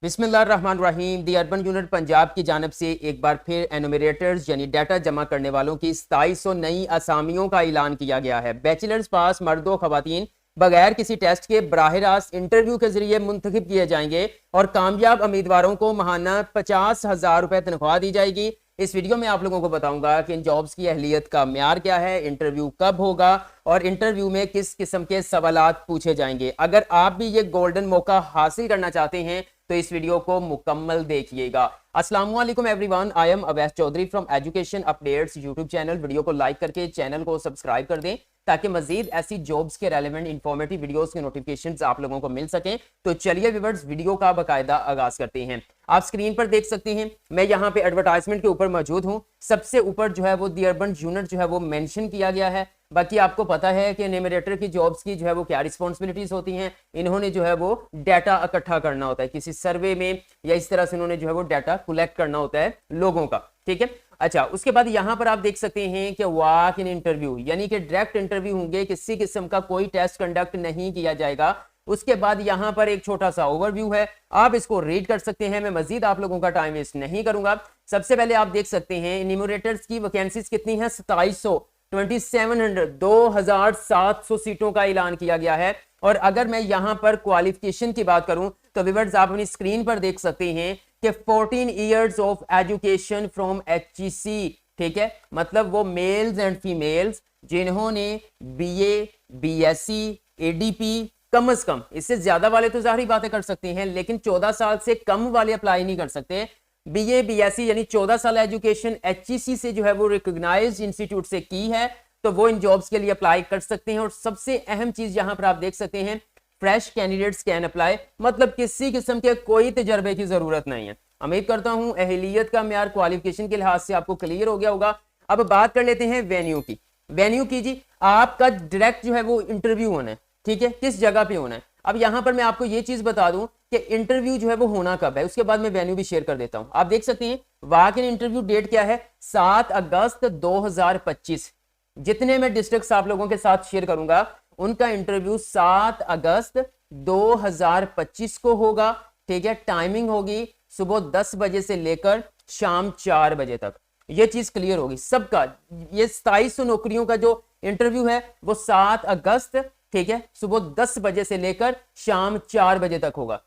बिस्मिल्लाहिर्रहमानिर्रहीम। दी urban unit Punjab की जानब से एक बार फिर एनुमरेटर्स यानी डाटा जमा करने वालों की 2700 नई असामियों का ऐलान किया गया है। बैचलर्स पास मर्दों खवातीन बगैर किसी टेस्ट के बराह रास्त इंटरव्यू के जरिए मुंतखब किए जाएंगे और कामयाब उम्मीदवारों को माहाना 50,000 रुपए तनख्वाह दी जाएगी। इस वीडियो में आप लोगों को बताऊंगा कि इन जॉब्स की अहलियत का म्यार क्या है, इंटरव्यू कब होगा और इंटरव्यू में किस किस्म के सवालात पूछे जाएंगे। अगर आप भी ये गोल्डन मौका हासिल करना चाहते हैं तो इस वीडियो को मुकम्मल देखिएगा। अस्सलाम वालेकुम everyone, I am Awais Chaudhary from education updates YouTube channel. Video को लाइक करके चैनल को सब्सक्राइब कर दें ताकि मजीद ऐसी जॉब्स के रेलेवेंट इंफॉर्मेटिव वीडियोस के नोटिफिकेशंस आप लोगों को मिल सकें। तो चलिए व्यूअर्स, वीडियो का बाकायदा आगाज करते हैं। आप स्क्रीन पर देख सकते हैं, मैं यहाँ पे एडवर्टाइजमेंट के ऊपर मौजूद हूँ। सबसे ऊपर जो है वो दी अर्बन यूनिट जो है वो मेंशन किया गया है। बाकी आपको पता है कि एनुमरेटर की जॉब्स की जो है वो क्या रिस्पॉन्सिबिलिटीज होती हैं। इन्होंने जो है वो डाटा इकट्ठा करना होता है किसी सर्वे में, या इस तरह से इन्होंने जो है वो डाटा कलेक्ट करना होता है लोगों का। ठीक है, अच्छा, उसके बाद यहां पर आप देख सकते हैं कि वॉक इन इंटरव्यू यानी कि डायरेक्ट इंटरव्यू होंगे, किसी किस्म का कोई टेस्ट कंडक्ट नहीं किया जाएगा। उसके बाद यहां पर एक छोटा सा ओवरव्यू है, आप इसको रीड कर सकते हैं। मैं मजीद आप लोगों का टाइम वेस्ट नहीं करूंगा। सबसे पहले आप देख सकते हैं एनुमरेटर्स की वैकेंसीज कितनी है, 2700 2700 सीटों का ऐलान किया गया है। और अगर मैं यहां पर क्वालिफिकेशन की बात करूं तो व्यूअर्स आप अपनी स्क्रीन पर देख सकते हैं कि 14 years of education from HEC। ठीक है, मतलब वो मेल्स एंड फीमेल्स जिन्होंने BA BSc ADP, कम से कम, इससे ज्यादा वाले तो जाहिर बातें कर सकते हैं लेकिन 14 साल से कम वाले अप्लाई नहीं कर सकते। BA BSc यानी 14 साल एजुकेशन HEC से जो है वो रिकॉग्नाइज्ड इंस्टीट्यूट से की है तो वो इन जॉब्स के लिए अप्लाई कर सकते हैं। और सबसे अहम चीज यहां पर आप देख सकते हैं, फ्रेश कैंडिडेट्स कैन अप्लाई, मतलब किसी किस्म के कोई तजर्बे की जरूरत नहीं है। उम्मीद करता हूं अहलियत का म्यार क्वालिफिकेशन के लिहाज से आपको क्लियर हो गया होगा। अब बात कर लेते हैं वेन्यू की। वेन्यू की जी, आपका डायरेक्ट जो है वो इंटरव्यू होना है। ठीक है, किस जगह पे होना है। अब यहां पर मैं आपको ये चीज बता दूं कि इंटरव्यू जो है वो होना कब है, उसके बाद मैं वेन्यू भी शेयर कर देता हूं। आप देख सकते हैं वॉक इन इंटरव्यू डेट क्या है, 7 अगस्त 2025। जितने मैं डिस्ट्रिक्ट्स आप लोगों के साथ शेयर करूंगा उनका इंटरव्यू 7 अगस्त 2025 को होगा। ठीक है, टाइमिंग होगी सुबह 10 बजे से लेकर शाम 4 बजे तक। ये चीज क्लियर होगी सबका। ये 2700 नौकरियों का जो इंटरव्यू है वो 7 अगस्त, ठीक है, सुबह 10 बजे से लेकर शाम 4 बजे तक होगा।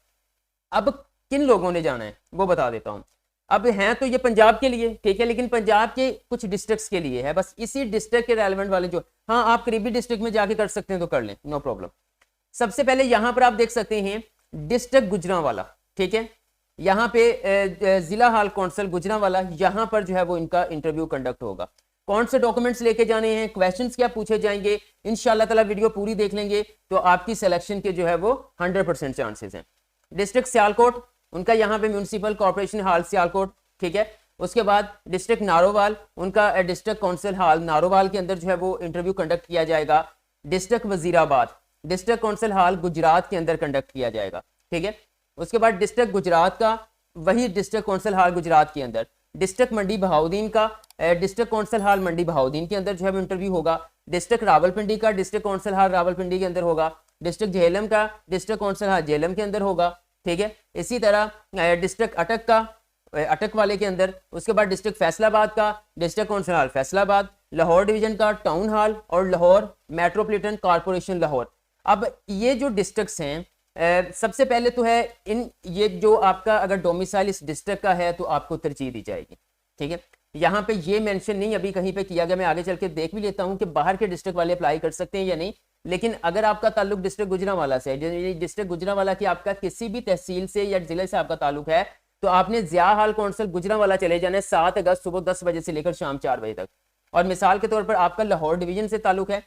अब किन लोगों ने जाना है वो बता देता हूं। अब हैं तो ये पंजाब के लिए, ठीक है, लेकिन पंजाब के कुछ डिस्ट्रिक्ट्स के लिए है, बस इसी डिस्ट्रिक्ट के रेलेवेंट वाले जो, हाँ आप करीबी डिस्ट्रिक्ट में जाके कर सकते हैं तो कर लें, नो प्रॉब्लम। सबसे पहले यहां पर आप देख सकते हैं डिस्ट्रिक्ट गुजरांवाला। ठीक है, यहाँ पे जिला हाल कौंसल गुजरांवाला, यहाँ पर जो है वो इनका इंटरव्यू कंडक्ट होगा। कौन से डॉक्यूमेंट्स लेके जाने हैं, क्वेश्चंस क्या पूछे जाएंगे, इंशाल्लाह ताला वीडियो पूरी देख लेंगे तो आपकी सिलेक्शन के जो है वो 100% चांसेस हैं। डिस्ट्रिक्ट सियालकोट, उनका यहाँ पे म्यूनिसिपल कॉर्पोरेशन हाल सियालकोट। ठीक है, उसके बाद डिस्ट्रिक्ट नारोवाल, उनका डिस्ट्रिक्ट काउंसिल हाल नारोवाल के अंदर जो है वो इंटरव्यू कंडक्ट किया जाएगा। डिस्ट्रिक्ट वजीराबाद, डिस्ट्रिक्ट काउंसिल हाल गुजरात के अंदर कंडक्ट किया जाएगा। ठीक है, उसके बाद डिस्ट्रिक्ट गुजरात का वही डिस्ट्रिक्ट काउंसिल हाल गुजरात के अंदर। डिस्ट्रिक्ट मंडी बहाउद्दीन का डिस्ट्रिक्ट काउंसिल हाल मंडी बहाउद्दीन के अंदर जो है वो इंटरव्यू होगा। डिस्ट्रिक्ट रावलपिंडी का डिस्ट्रिक्ट काउंसिल हाल रावलपिंडी के अंदर होगा। डिस्ट्रिक्ट झेलम का डिस्ट्रिक्ट काउंसिल हाल झेलम के अंदर होगा। ठीक है, इसी तरह डिस्ट्रिक्ट अटक का अटक वाले के अंदर। उसके बाद डिस्ट्रिक्ट फैसलाबाद का डिस्ट्रिक्ट काउंसिल हाल फैसलाबाद। लाहौर डिवीजन का टाउन हॉल और लाहौर मेट्रोपॉलिटन कॉर्पोरेशन लाहौर। अब ये जो डिस्ट्रिक्ट्स हैं, सबसे पहले तो है इन ये जो आपका अगर डोमिसाइल इस डिस्ट्रिक्ट का है तो आपको तरजीह दी जाएगी। ठीक है, यहाँ पे ये मेंशन नहीं अभी कहीं पे किया गया, मैं आगे चल के देख भी लेता हूँ कि बाहर के डिस्ट्रिक्ट वाले अप्लाई कर सकते हैं या नहीं। लेकिन अगर आपका ताल्लुक डिस्ट्रिक्ट गुजरांवाला से है, डिस्ट्रिक्ट गुजरांवाला की आपका किसी भी तहसील से या जिले से आपका ताल्लुक है तो आपने जिया हाल कौंसिल गुजरांवाला चले जाना है 7 अगस्त सुबह 10 बजे से लेकर शाम 4 बजे तक। और मिसाल के तौर पर आपका लाहौर डिवीजन से ताल्लुक है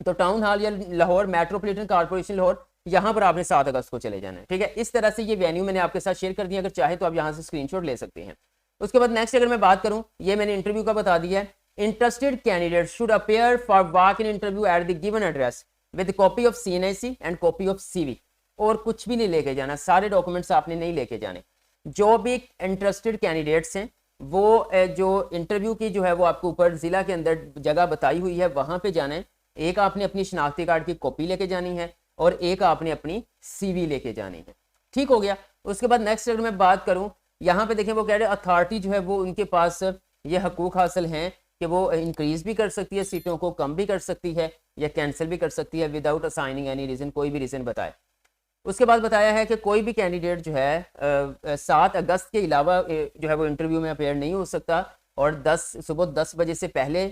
तो टाउन हॉल या लाहौर मेट्रोपॉलिटन कॉर्पोरेशन लाहौर, यहाँ पर आपने 7 अगस्त को चले जाना है। ठीक है, इस तरह से ये वेन्यू मैंने आपके साथ शेयर कर दिया, अगर चाहे तो आप यहाँ से स्क्रीनशॉट ले सकते हैं। उसके बाद नेक्स्ट अगर मैं बात करूँ, ये मैंने इंटरव्यू का बता दिया है। Interested candidate should appear for walk in interview at the given address with copy of CNIC and copy of CV। और कुछ भी नहीं लेके जाना, सारे डॉक्यूमेंट्स आपने नहीं लेके जाने। जो भी इंटरेस्टेड कैंडिडेट्स हैं वो जो इंटरव्यू की जो है वो आपको ऊपर जिला के अंदर जगह बताई हुई है वहां पे जाना है। एक आपने अपनी शनाख्ती कार्ड की कॉपी लेके जानी है और एक आपने अपनी CV लेके जानी है। ठीक हो गया। उसके बाद नेक्स्ट अगर मैं बात करूं, यहाँ पे देखें वो कह रहे हैं अथॉरिटी जो है वो उनके पास ये हकूक हासिल हैं कि वो इंक्रीज भी कर सकती है सीटों को, कम भी कर सकती है या कैंसिल भी कर सकती है विदाउट असाइनिंग एनी रीज़न, कोई भी रीज़न बताए। उसके बाद बताया है कि कोई भी कैंडिडेट जो है 7 अगस्त के अलावा जो है वो इंटरव्यू में अपेयर नहीं हो सकता, और सुबह 10 बजे से पहले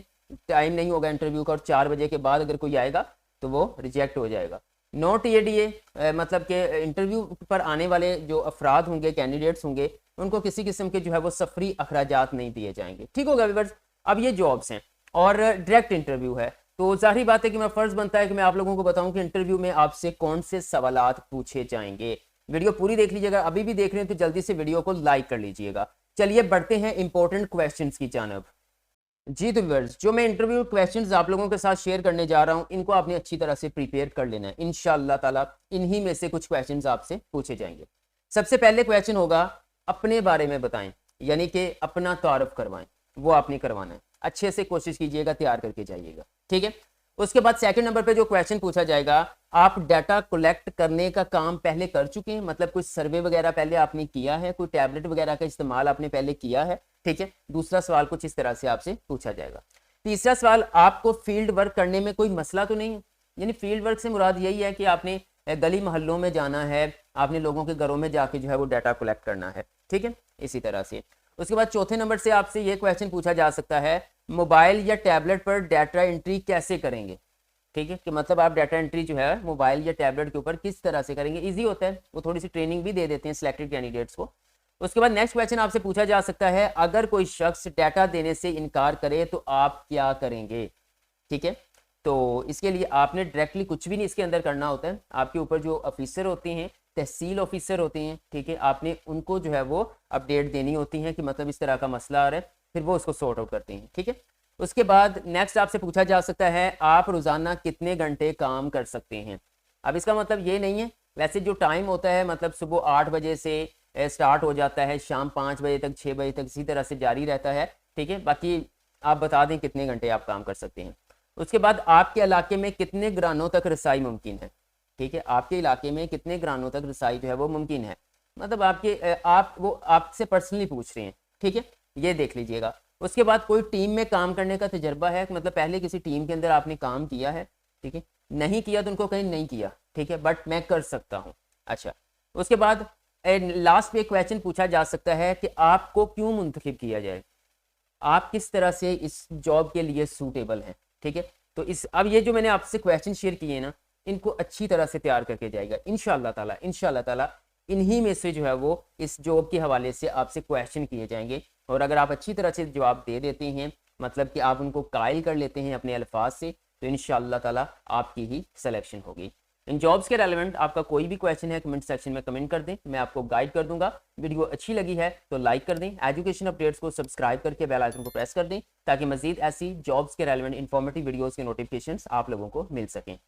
टाइम नहीं होगा इंटरव्यू का, और 4 बजे के बाद अगर कोई आएगा तो वो रिजेक्ट हो जाएगा। नो TADA मतलब कि इंटरव्यू पर आने वाले जो अफराद होंगे, कैंडिडेट्स होंगे, उनको किसी किस्म के जो है वो सफरी अखराजात नहीं दिए जाएंगे। ठीक होगा व्यूअर्स। अब ये जॉब्स हैं और डायरेक्ट इंटरव्यू है, तो जाहिर बात है कि मैं फ़र्ज़ बनता है कि मैं आप लोगों को बताऊं कि इंटरव्यू में आपसे कौन से सवालात पूछे जाएंगे। वीडियो पूरी देख लीजिएगा, अभी भी देख रहे हैं तो जल्दी से वीडियो को लाइक कर लीजिएगा। चलिए बढ़ते हैं इंपॉर्टेंट क्वेश्चंस की जानब। जी तो व्यूअर्स, जो मैं इंटरव्यू क्वेश्चंस आप लोगों के साथ शेयर करने जा रहा हूं, इनको आपने अच्छी तरह से प्रिपेयर कर लेना है। इंशाअल्लाह ताला इन्हीं में से कुछ क्वेश्चंस आपसे पूछे जाएंगे। सबसे पहले क्वेश्चन होगा अपने बारे में बताएं, यानी कि अपना तारुफ करवाएं, वो आपने करवाना है। अच्छे से कोशिश कीजिएगा, तैयार करके जाइएगा, ठीक है। उसके बाद सेकंड नंबर पे जो क्वेश्चन पूछा जाएगा, आप डाटा कलेक्ट करने का काम पहले कर चुके हैं, मतलब कुछ सर्वे वगैरह पहले आपने किया है, कोई टैबलेट वगैरह का इस्तेमाल आपने पहले किया है, ठीक है। दूसरा सवाल कुछ इस तरह से आपसे पूछा जाएगा। तीसरा सवाल, आपको फील्ड वर्क करने में कोई मसला तो नहीं है, यानी फील्ड वर्क से मुराद यही है कि आपने गली मोहल्लों में जाना है, आपने लोगों के घरों में जाके जो है वो डाटा कलेक्ट करना है, ठीक है, इसी तरह से। उसके बाद चौथे नंबर से आपसे ये क्वेश्चन पूछा जा सकता है, मोबाइल या टैबलेट पर डाटा एंट्री कैसे करेंगे, ठीक है, कि मतलब आप डाटा एंट्री जो है मोबाइल या टैबलेट के ऊपर किस तरह से करेंगे। इजी होता है, वो थोड़ी सी ट्रेनिंग भी दे देते हैं सिलेक्टेड कैंडिडेट्स को। उसके बाद नेक्स्ट क्वेश्चन आपसे पूछा जा सकता है, अगर कोई शख्स डाटा देने से इनकार करे तो आप क्या करेंगे, ठीक है। तो इसके लिए आपने डायरेक्टली कुछ भी नहीं इसके अंदर करना होता है, आपके ऊपर जो ऑफिसर होते हैं, तहसील ऑफिसर होते हैं, ठीक है, आपने उनको जो है वो अपडेट देनी होती है कि मतलब इस तरह का मसला आ रहा है, फिर वो उसको सॉर्ट आउट करते हैं, ठीक है। उसके बाद नेक्स्ट आपसे पूछा जा सकता है, आप रोजाना कितने घंटे काम कर सकते हैं। अब इसका मतलब ये नहीं है, वैसे जो टाइम होता है मतलब सुबह 8 बजे से स्टार्ट हो जाता है, शाम 5 बजे तक, 6 बजे तक, इसी तरह से जारी रहता है, ठीक है। बाकी आप बता दें कितने घंटे आप काम कर सकते हैं। उसके बाद आपके इलाके में कितने ग्रानों तक रसाई मुमकिन है, ठीक है, आपके इलाके में कितने ग्रानों तक रसाई जो है वो मुमकिन है, मतलब वो आपसे पर्सनली पूछ रहे हैं, ठीक है, ये देख लीजिएगा। उसके बाद कोई टीम में काम करने का तजर्बा है, मतलब पहले किसी टीम के अंदर आपने काम किया है, ठीक है, नहीं किया तो उनको कहीं नहीं किया, ठीक है, बट मैं कर सकता हूँ। अच्छा, उसके बाद लास्ट पे क्वेश्चन पूछा जा सकता है कि आपको क्यों मुंतखब किया जाए, आप किस तरह से इस जॉब के लिए सूटेबल हैं, ठीक है। तो अब ये जो मैंने आपसे क्वेश्चन शेयर किए ना, इनको अच्छी तरह से तैयार करके जाएगा इंशाअल्लाह ताला इन्हीं में से जो है वो इस जॉब के हवाले से आपसे क्वेश्चन किए जाएंगे, और अगर आप अच्छी तरह से जवाब दे देते हैं, मतलब कि आप उनको कायल कर लेते हैं अपने अल्फाज से, तो इंशाअल्लाह ताला आपकी ही सिलेक्शन होगी। इन जॉब्स के रेलेवेंट आपका कोई भी क्वेश्चन है कमेंट सेक्शन में कमेंट कर दें, मैं आपको गाइड कर दूंगा। वीडियो अच्छी लगी है तो लाइक कर दें, एजुकेशन अपडेट्स को सब्सक्राइब करके बेल आइकन को प्रेस कर दें, ताकि मजीद ऐसी जॉब्स के रेलेवेंट इंफॉर्मेटिव वीडियोज़ के नोटिफिकेशन आप लोगों को मिल सकें।